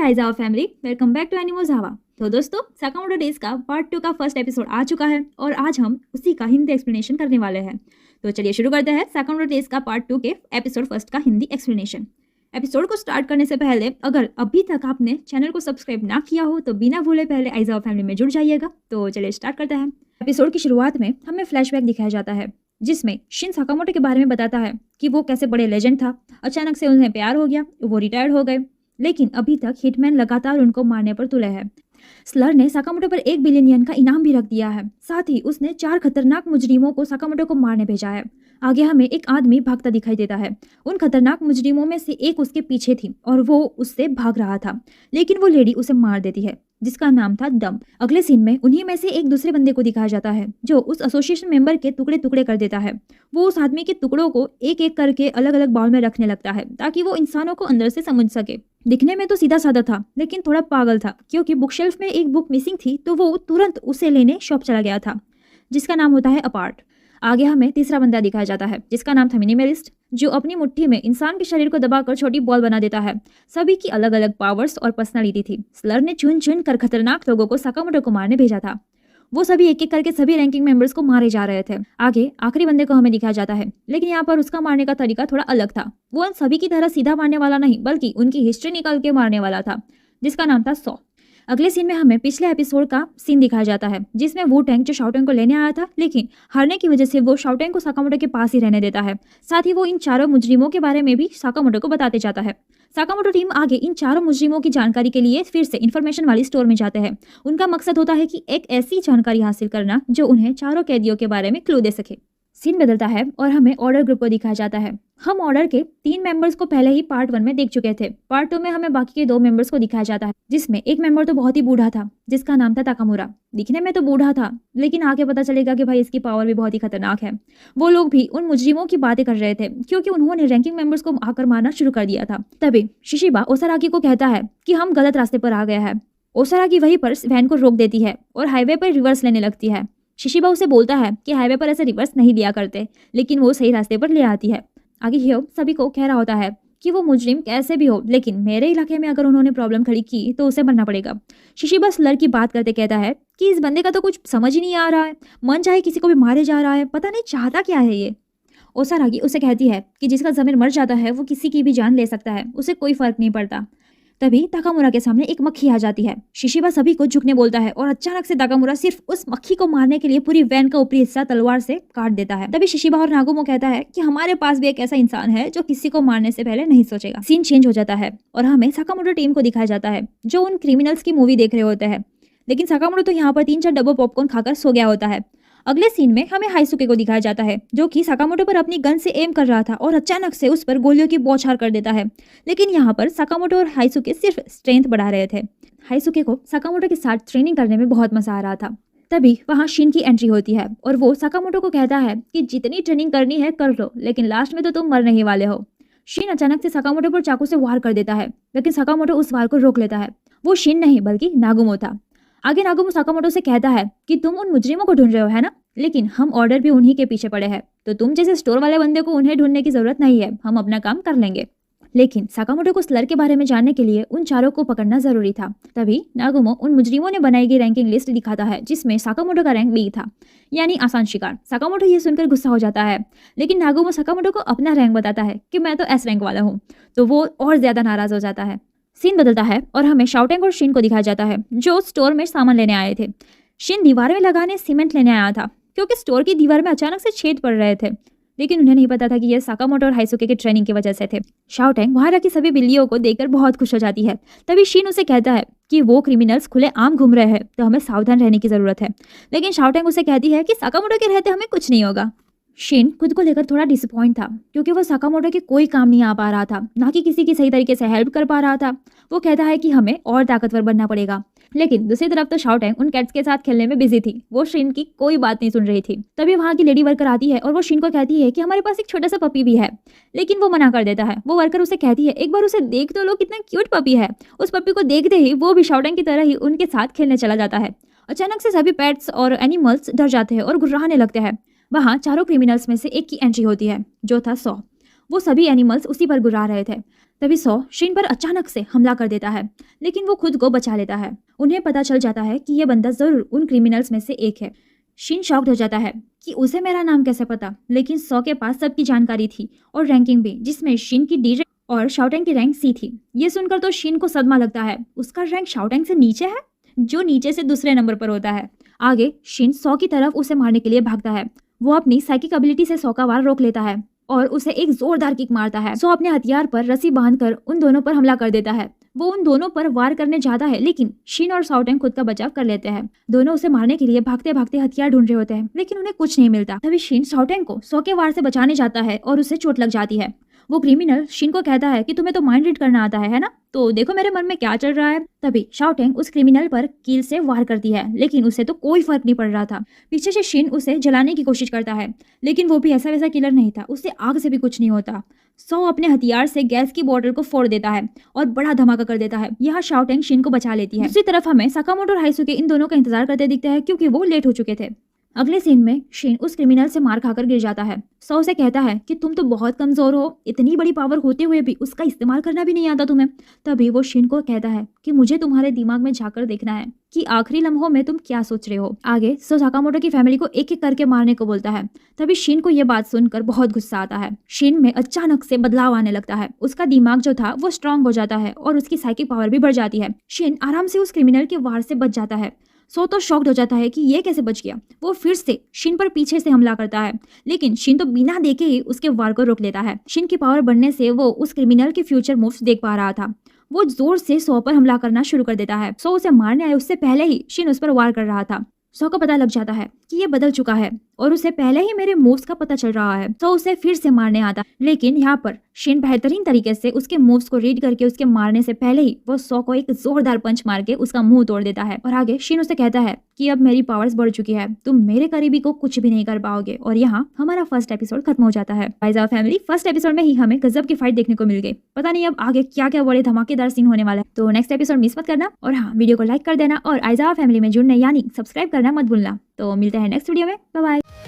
आइज़ावा family, welcome back to animals हवा। तो दोस्तों, साकामोटो डेज का पार्ट 2 का फर्स्ट एपिसोड आ चुका है और आज हम उसी का हिंदी एक्सप्लेनेशन करने वाले हैं। तो चलिए शुरू करते हैं साकामोटो डेज का पार्ट 2 के एपिसोड फर्स्ट का हिंदी एक्सप्लेनेशन। एपिसोड को स्टार्ट करने से पहले अगर अभी तक आपने चैनल को सब्सक्राइब ना किया हो तो बिना भूले पहले आइज़ावा फैमिली में जुड़ जाइएगा। तो चलिए स्टार्ट करते हैं। एपिसोड की शुरुआत में हमें फ्लैशबैक दिखाया जाता है जिसमें शिन साकामोटो के बारे में बताता है कि वो कैसे बड़े लेजेंड था, अचानक से उन्हें प्यार हो गया, वो रिटायर्ड हो गए, लेकिन अभी तक हिटमैन लगातार उनको मारने पर तुले है। स्लर ने साकामोटो पर 1 बिलियन येन का इनाम भी रख दिया है। साथ ही उसने 4 खतरनाक मुजरिमों को साकामोटो को मारने भेजा है। आगे हमें एक आदमी भागता दिखाई देता है। उन खतरनाक मुजरिमों में से एक उसके पीछे थी और वो उससे भाग रहा था, लेकिन वो लेडी उसे मार देती है जिसका नाम था डम। अगले सीन में उन्हीं में से एक दूसरे बंदे को दिखाया जाता है जो उस एसोसिएशन मेंबर के टुकड़े टुकड़े कर देता है। वो उस आदमी के टुकड़ों को एक एक करके अलग अलग बाउल में रखने लगता है ताकि वो इंसानों को अंदर से समझ सके। दिखने में तो सीधा साधा था लेकिन थोड़ा पागल था, क्योंकि बुक शेल्फ में एक बुक मिसिंग थी तो वो तुरंत उसे लेने शॉप चला गया था जिसका नाम होता है अपार्ट। आगे हमें तीसरा बंदा दिखाया जाता है जिसका नाम था मिनिमलिस्ट, जो अपनी मुट्ठी में इंसान के शरीर को दबाकर छोटी बॉल बना देता है। सभी की अलग अलग पावर्स और पर्सनालिटी थी। स्लर ने चुन चुन कर खतरनाक लोगों को साकामोटो को मारने भेजा था। वो सभी एक एक करके सभी रैंकिंग मेंबर्स को मारे जा रहे थे। आगे आखिरी बंदे को हमें दिखाया जाता है, लेकिन यहाँ पर उसका मारने का तरीका थोड़ा अलग था। वो उन सभी की तरह सीधा मारने वाला नहीं बल्कि उनकी हिस्ट्री निकाल के मारने वाला था जिसका नाम था सॉ। अगले सीन में हमें पिछले एपिसोड का सीन दिखाया जाता है जिसमें वू टैंग जो शाओटेंग को लेने आया था, लेकिन हारने की वजह से वो शाओटेंग को साकामोटो के पास ही रहने देता है। साथ ही वो इन चारों मुजरिमों के बारे में भी साकामोटो को बताते जाता है। साकामोटो टीम आगे इन चारों मुजरिमों की जानकारी के लिए फिर से इन्फॉर्मेशन वाली स्टोर में जाते हैं। उनका मकसद होता है कि एक ऐसी जानकारी हासिल करना जो उन्हें चारों कैदियों के बारे में क्लू दे सके। सीन बदलता है और हमें ऑर्डर ग्रुप को दिखाया जाता है। हम ऑर्डर के 3 मेंबर्स को पहले ही पार्ट 1 में देख चुके थे। पार्ट 2 में हमें बाकी के 2 मेंबर्स को दिखाया जाता है, जिसमें एक मेंबर तो बहुत ही बूढ़ा था जिसका नाम था ताकामुरा। दिखने में तो बूढ़ा था लेकिन आगे पता चलेगा कि भाई इसकी पावर भी बहुत ही खतरनाक है। वो लोग भी उन मुजरिमों की बातें कर रहे थे क्योंकि उन्होंने रैंकिंग मेंबर्स को आकर मारना शुरू कर दिया था। तभी शिशिबा ओसाराकी को कहता है कि हम गलत रास्ते पर आ गए हैं। ओसाराकी वहीं पर वैन को रोक देती है और हाईवे पर रिवर्स लेने लगती है। शिशिबा उसे बोलता है कि हाईवे पर ऐसे रिवर्स नहीं लिया करते, लेकिन वो सही रास्ते पर ले आती है। आगे हियो सभी को कह रहा होता है कि वो मुजरिम कैसे भी हो, लेकिन मेरे इलाके में अगर उन्होंने प्रॉब्लम खड़ी की तो उसे मरना पड़ेगा। शिशिबा स्लर की बात करते कहता है कि इस बंदे का तो कुछ समझ ही नहीं आ रहा है, मन चाहे किसी को भी मारे जा रहा है, पता नहीं चाहता क्या है ये। ओसारागी उसे कहती है कि जिसका ज़मीर मर जाता है वो किसी की भी जान ले सकता है, उसे कोई फर्क नहीं पड़ता। तभी ताकामुरा के सामने एक मक्खी आ जाती है। शिशिबा सभी को झुकने बोलता है और अचानक से ताकामुरा सिर्फ उस मक्खी को मारने के लिए पूरी वैन का ऊपरी हिस्सा तलवार से काट देता है। तभी शिशिबा और नागुमो कहता है कि हमारे पास भी एक ऐसा इंसान है जो किसी को मारने से पहले नहीं सोचेगा। सीन चेंज हो जाता है और हमें साकामोटो टीम को दिखाया जाता है जो उन क्रिमिनल्स की मूवी देख रहे होते हैं, लेकिन साकामोटो तो यहाँ पर 3-4 डब्बा पॉपकॉर्न खाकर सो गया होता है। अगले सीन में हमें हाइसुके को दिखाया जाता है जो कि साकामोटो पर अपनी गन से एम कर रहा था और अचानक से उस पर गोलियों की बौछार कर देता है। लेकिन यहाँ पर साकामोटो और हाइसुके सिर्फ स्ट्रेंथ बढ़ा रहे थे। हाइसुके को साकामोटो के साथ ट्रेनिंग करने में बहुत मजा आ रहा था। तभी वहाँ शिन की एंट्री होती है और वो साकामोटो को कहता है कि जितनी ट्रेनिंग करनी है कर लो, लेकिन लास्ट में तो तुम मरने ही वाले हो। शिन अचानक से साकामोटो पर चाकू से वार कर देता है, लेकिन साकामोटो उस वार को रोक लेता है। वो शिन नहीं बल्कि नागुमो था। आगे नागुमो साकामोटो से कहता है कि तुम उन मुजरिमों को ढूंढ रहे हो है ना, लेकिन हम ऑर्डर भी उन्हीं के पीछे पड़े हैं, तो तुम जैसे स्टोर वाले बंदे को उन्हें ढूंढने की जरूरत नहीं है, हम अपना काम कर लेंगे। लेकिन साकामोटो को स्लर के बारे में जानने के लिए उन चारों को पकड़ना जरूरी था। तभी नागुमो उन मुजरिमों ने बनाई गई रैंकिंग लिस्ट दिखाता है जिसमें साकामोटो का रैंक बी था, यानी आसान शिकार। साकामोटो ये सुनकर गुस्सा हो जाता है, लेकिन नागुमो साकामोटो को अपना रैंक बताता है कि मैं तो एस रैंक वाला हूँ, तो वो और ज्यादा नाराज हो जाता है। सीन बदलता है और हमें शाओटेंग और शिन को दिखाया जाता है जो स्टोर में सामान लेने आए थे। शिन दीवार में लगाने सीमेंट लेने आया था क्योंकि स्टोर की दीवार में अचानक से छेद पड़ रहे थे, लेकिन उन्हें नहीं पता था कि यह साकामोटो और हाइसुके की ट्रेनिंग की वजह से थे। शाओटेंग वहां रखी सभी बिल्लियों को देखकर बहुत खुश हो जाती है। तभी शिन उसे कहता है कि वो क्रिमिनल्स खुले आम घूम रहे हैं तो हमें सावधान रहने की जरूरत है, लेकिन शाओटेंग उसे कहती है कि साकामोटो के रहते हमें कुछ नहीं होगा। शिन खुद को लेकर थोड़ा डिसअपॉइंट था क्योंकि वो साकामोटो के कोई काम नहीं आ पा रहा था, ना कि किसी की सही तरीके से हेल्प कर पा रहा था। वो कहता है कि हमें और ताकतवर बनना पड़ेगा, लेकिन दूसरी तरफ तो शाओटेंग उन कैट्स के साथ खेलने में बिजी थी। वो शिन की कोई बात नहीं सुन रही थी। तभी वहाँ की लेडी वर्कर आती है और वो शिन को कहती है कि हमारे पास एक छोटा सा पपी भी है, लेकिन वो मना कर देता है। वो वर्कर उसे कहती है एक बार उसे देख तो लो, कितना क्यूट पपी है। उस पपी को देखते ही वो भी शाओटेंग की तरह ही उनके साथ खेलने चला जाता है। अचानक से सभी पेट्स और एनिमल्स डर जाते हैं और गुर्राने लगते हैं। वहाँ चारों क्रिमिनल्स में से एक की एंट्री होती है जो था सॉ। वो सभी एनिमल्स उसी पर गुर्रा रहे थे। तभी सौ शीन पर अचानक से हमला कर देता है, लेकिन वो खुद को बचा लेता है। उन्हें पता चल जाता है कि ये बंदा जरूर उन क्रिमिनल्स में से एक है। शीन शॉक्ड हो जाता है कि उसे मेरा नाम कैसे पता, लेकिन सौ के पास सबकी जानकारी थी और रैंकिंग भी, जिसमें शीन की डी और शाओटेंग की रैंक सी थी। ये सुनकर तो शीन को सदमा लगता है, उसका रैंक शाओटेंग से नीचे है, जो नीचे से दूसरे नंबर पर होता है। आगे शीन सौ की तरफ उसे मारने के लिए भागता है। वो अपनी साइकिक एबिलिटी से सौ का वार रोक लेता है और उसे एक जोरदार किक मारता है। सौ अपने हथियार पर रस्सी बांधकर उन दोनों पर हमला कर देता है। वो उन दोनों पर वार करने जाता है, लेकिन शीन और शाओटेंग खुद का बचाव कर लेते हैं। दोनों उसे मारने के लिए भागते भागते हथियार ढूंढ रहे होते हैं, लेकिन उन्हें कुछ नहीं मिलता। तभी शीन शाओटेंग को सौ के वार से बचाने जाता है और उसे चोट लग जाती है। वो क्रिमिनल शीन को कहता है कि तुम्हें तो माइंड रीड करना आता है ना, तो देखो मेरे मन में क्या चल रहा है। तभी शाओटेंग उस क्रिमिनल पर कील से वार करती है, लेकिन उसे तो कोई फर्क नहीं पड़ रहा था। पीछे से शीन उसे जलाने की कोशिश करता है, लेकिन वो भी ऐसा वैसा किलर नहीं था, उससे आग से भी कुछ नहीं होता। सौ अपने हथियार से गैस की बोतल को फोड़ देता है और बड़ा धमाका कर देता है। यहाँ शाओटेंग शीन को बचा लेती है। दूसरी तरफ हमें साकामोटो और हाइसुके इन दोनों का इंतजार करते दिखते हैं, क्योंकि वो लेट हो चुके थे। अगले सीन में शीन उस क्रिमिनल से मार खाकर गिर जाता है। सौ से कहता है कि तुम तो बहुत कमजोर हो, इतनी बड़ी पावर होते हुए भी उसका इस्तेमाल करना भी नहीं आता तुम्हें। तभी वो शीन को कहता है कि मुझे तुम्हारे दिमाग में झांककर देखना है कि आखिरी लम्हों में तुम क्या सोच रहे हो। आगे सो साकामोटो की फैमिली को एक एक करके मारने को बोलता है। तभी शीन को यह बात सुनकर बहुत गुस्सा आता है। शीन में अचानक से बदलाव आने लगता है। उसका दिमाग जो था वो स्ट्रांग हो जाता है और उसकी साइकिक पावर भी बढ़ जाती है। शीन आराम से उस क्रिमिनल के वार से बच जाता है। सो तो शॉक्ड हो जाता है कि ये कैसे बच गया। वो फिर से शीन पर पीछे से हमला करता है, लेकिन शीन तो बिना देखे ही उसके वार को रोक लेता है। शीन की पावर बढ़ने से वो उस क्रिमिनल के फ्यूचर मूव्स देख पा रहा था। वो जोर से सौ पर हमला करना शुरू कर देता है। सौ उसे मारने आए उससे पहले ही शीन उस पर वार कर रहा था। सौ को पता लग जाता है कि ये बदल चुका है और उसे पहले ही मेरे मूव्स का पता चल रहा है। सौ उसे फिर से मारने आता, लेकिन यहाँ पर शीन बेहतरीन तरीके से उसके मूव्स को रीड करके उसके मारने से पहले ही वो सौ को एक जोरदार पंच मार के उसका मुंह तोड़ देता है। और आगे शीन उसे कहता है कि अब मेरी पावर्स बढ़ चुकी है, तुम मेरे करीबी को कुछ भी नहीं कर पाओगे। और यहाँ हमारा फर्स्ट एपिसोड खत्म हो जाता है। आइज़ावा फैमिली फर्स्ट एपिसोड में ही हमें गजब की फाइट देखने को मिल गई। पता नहीं अब आगे क्या क्या बड़े धमाकेदार सीन होने वाला है, तो नेक्स्ट एपिसोड मिस मत करना। और हाँ, वीडियो को लाइक कर देना और आइज़ावा फैमिली में जुड़ने यानी सब्सक्राइब करना मत भूलना। तो मिलते हैं नेक्स्ट वीडियो में। Bye bye.